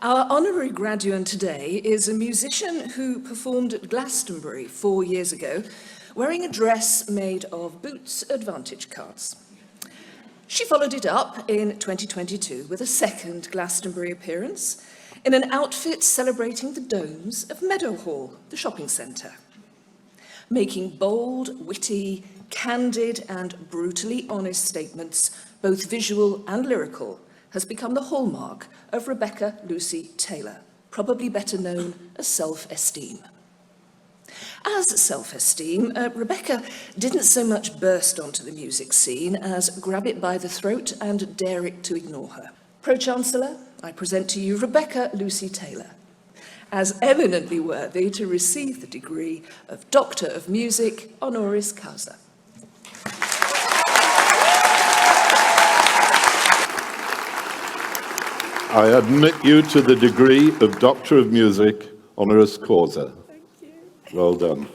Our honorary graduate today is a musician who performed at Glastonbury 4 years ago, wearing a dress made of Boots Advantage cards. She followed it up in 2022 with a second Glastonbury appearance in an outfit celebrating the domes of Meadowhall, the shopping centre. Making bold, witty, candid and brutally honest statements, both visual and lyrical, has become the hallmark of Rebecca Lucy Taylor, probably better known as Self Esteem. As Self Esteem, Rebecca didn't so much burst onto the music scene as grab it by the throat and dare it to ignore her. Pro-Chancellor, I present to you Rebecca Lucy Taylor, as eminently worthy to receive the degree of Doctor of Music honoris causa. I admit you to the degree of Doctor of Music honoris causa. Thank you. Well done.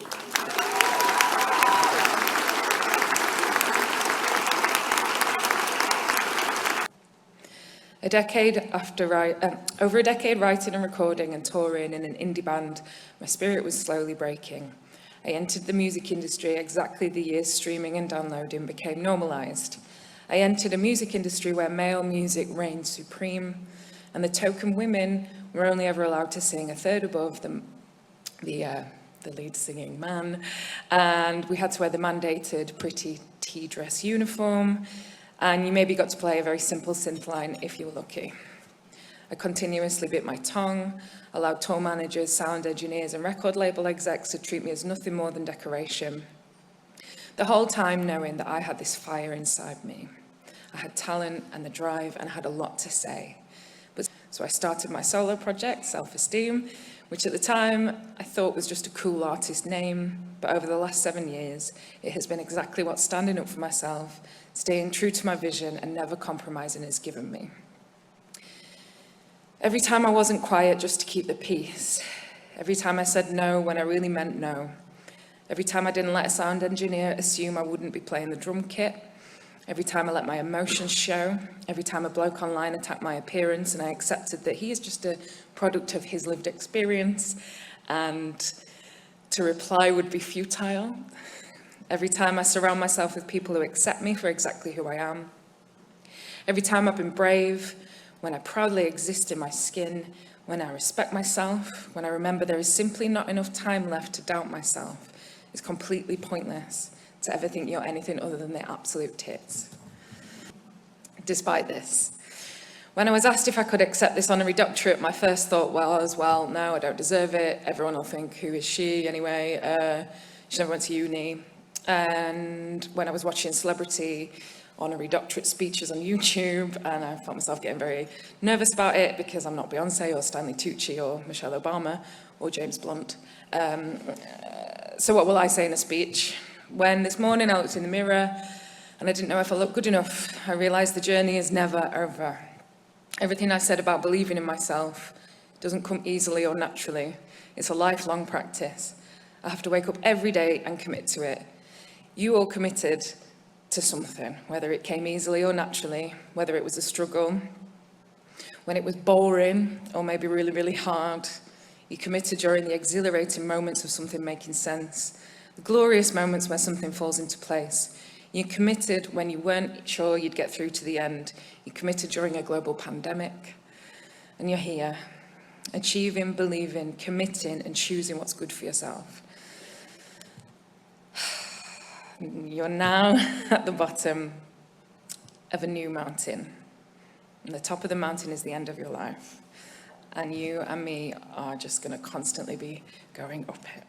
Over a decade writing and recording and touring in an indie band, my spirit was slowly breaking. I entered the music industry exactly the year streaming and downloading became normalised. I entered a music industry where male music reigned supreme, and the token women were only ever allowed to sing a third above the lead singing man, and we had to wear the mandated pretty tea dress uniform, and you maybe got to play a very simple synth line if you were lucky. I continuously bit my tongue, allowed tour managers, sound engineers and record label execs to treat me as nothing more than decoration. The whole time knowing that I had this fire inside me. I had talent and the drive and I had a lot to say. So I started my solo project, Self Esteem, which at the time I thought was just a cool artist name, but over the last 7 years, it has been exactly what standing up for myself, staying true to my vision and never compromising has given me. Every time I wasn't quiet just to keep the peace. Every time I said no when I really meant no. Every time I didn't let a sound engineer assume I wouldn't be playing the drum kit. Every time I let my emotions show, every time a bloke online attacked my appearance and I accepted that he is just a product of his lived experience and to reply would be futile. Every time I surround myself with people who accept me for exactly who I am. Every time I've been brave, when I proudly exist in my skin, when I respect myself, when I remember there is simply not enough time left to doubt myself, it's completely pointless to ever think you're anything other than the absolute tits. Despite this, when I was asked if I could accept this honorary doctorate, my first thought was, well, no, I don't deserve it. Everyone will think, who is she anyway? She never went to uni. And when I was watching celebrity honorary doctorate speeches on YouTube, and I found myself getting very nervous about it because I'm not Beyonce or Stanley Tucci or Michelle Obama or James Blunt. So what will I say in a speech? When this morning I looked in the mirror and I didn't know if I looked good enough, I realised the journey is never over. Everything I said about believing in myself doesn't come easily or naturally. It's a lifelong practice. I have to wake up every day and commit to it. You all committed to something, whether it came easily or naturally, whether it was a struggle, when it was boring or maybe really, really hard. You committed during the exhilarating moments of something making sense. The glorious moments where something falls into place. You committed when you weren't sure you'd get through to the end. You committed during a global pandemic. And you're here, achieving, believing, committing, and choosing what's good for yourself. You're now at the bottom of a new mountain. And the top of the mountain is the end of your life. And you and me are just going to constantly be going up it.